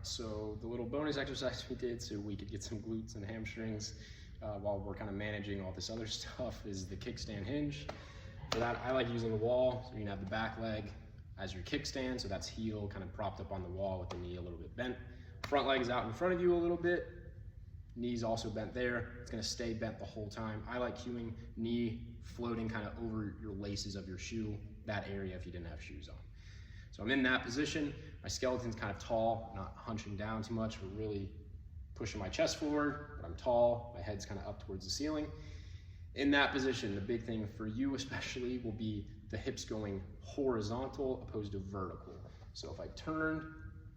so the little bonus exercise we did so we could get some glutes and hamstrings while we're kind of managing all this other stuff is the kickstand hinge. For that, I like using the wall, so you can have the back leg as your kickstand, so that's heel kind of propped up on the wall with the knee a little bit bent. Front leg is out in front of you a little bit, knee's also bent there. It's gonna stay bent the whole time. I like cueing knee floating kind of over your laces of your shoe, that area if you didn't have shoes on. So I'm in that position. My skeleton's kind of tall, not hunching down too much, but really pushing my chest forward, but I'm tall, my head's kind of up towards the ceiling. In that position, the big thing for you especially will be the hips going horizontal opposed to vertical. So if I turned,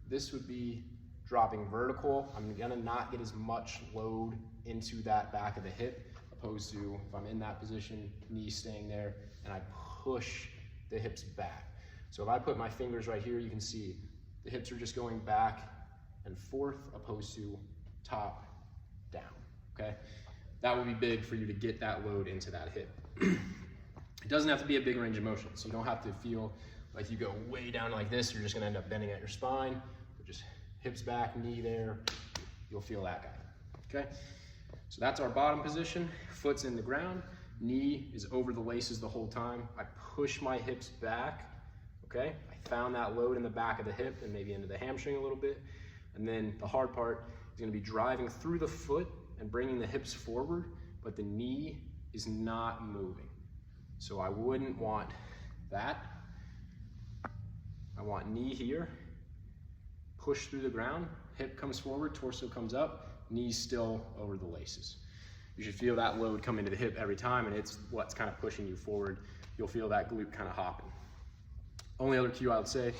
this would be dropping vertical. I'm gonna not get as much load into that back of the hip, opposed to if I'm in that position, knees staying there, and I push the hips back. So if I put my fingers right here, you can see the hips are just going back and forth opposed to top down, okay? That would be big for you to get that load into that hip. It doesn't have to be a big range of motion, so you don't have to feel like you go way down like this, you're just gonna end up bending at your spine, but just hips back, knee there, you'll feel that guy, okay? So that's our bottom position, foot's in the ground, knee is over the laces the whole time. I push my hips back, okay? I found that load in the back of the hip and maybe into the hamstring a little bit. And then the hard part is gonna be driving through the foot and bringing the hips forward, but the knee is not moving. So I wouldn't want that. I want knee here, push through the ground, hip comes forward, torso comes up, knees still over the laces. You should feel that load come into the hip every time, and it's what's kind of pushing you forward. You'll feel that glute kind of hopping. Only other cue I would say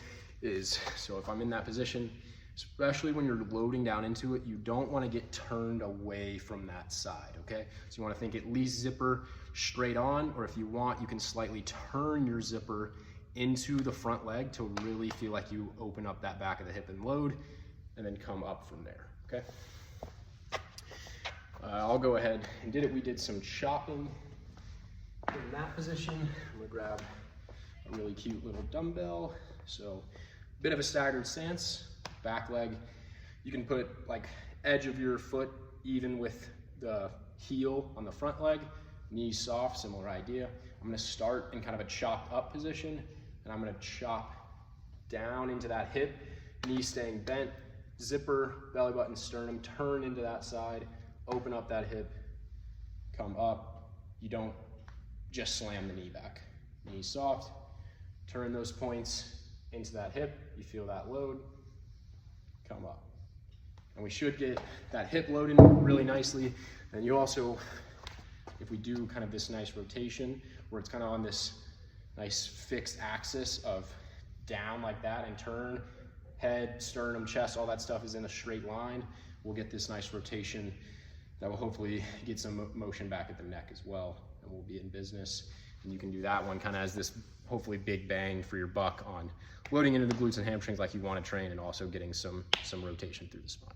is, so if I'm in that position, especially when you're loading down into it, you don't want to get turned away from that side, okay? So you want to think at least zipper straight on, or if you want, you can slightly turn your zipper into the front leg to really feel like you open up that back of the hip and load, and then come up from there, okay? I'll go ahead and did it. We did some chopping in that position. I'm gonna grab a really cute little dumbbell. So a bit of a staggered stance, back leg. You can put like edge of your foot even with the heel on the front leg, knees soft, similar idea. I'm gonna start in kind of a chopped up position, and I'm gonna chop down into that hip, knee staying bent, zipper, belly button, sternum, turn into that side, open up that hip, come up. You don't just slam the knee back. Knee soft, turn those points into that hip. You feel that load, come up. And we should get that hip loaded really nicely. And you also, if we do kind of this nice rotation where it's kind of on this nice fixed axis of down like that and turn, head, sternum, chest, all that stuff is in a straight line, we'll get this nice rotation that will hopefully get some motion back at the neck as well, and we'll be in business. And you can do that one kind of as this hopefully big bang for your buck on loading into the glutes and hamstrings like you want to train, and also getting some rotation through the spine.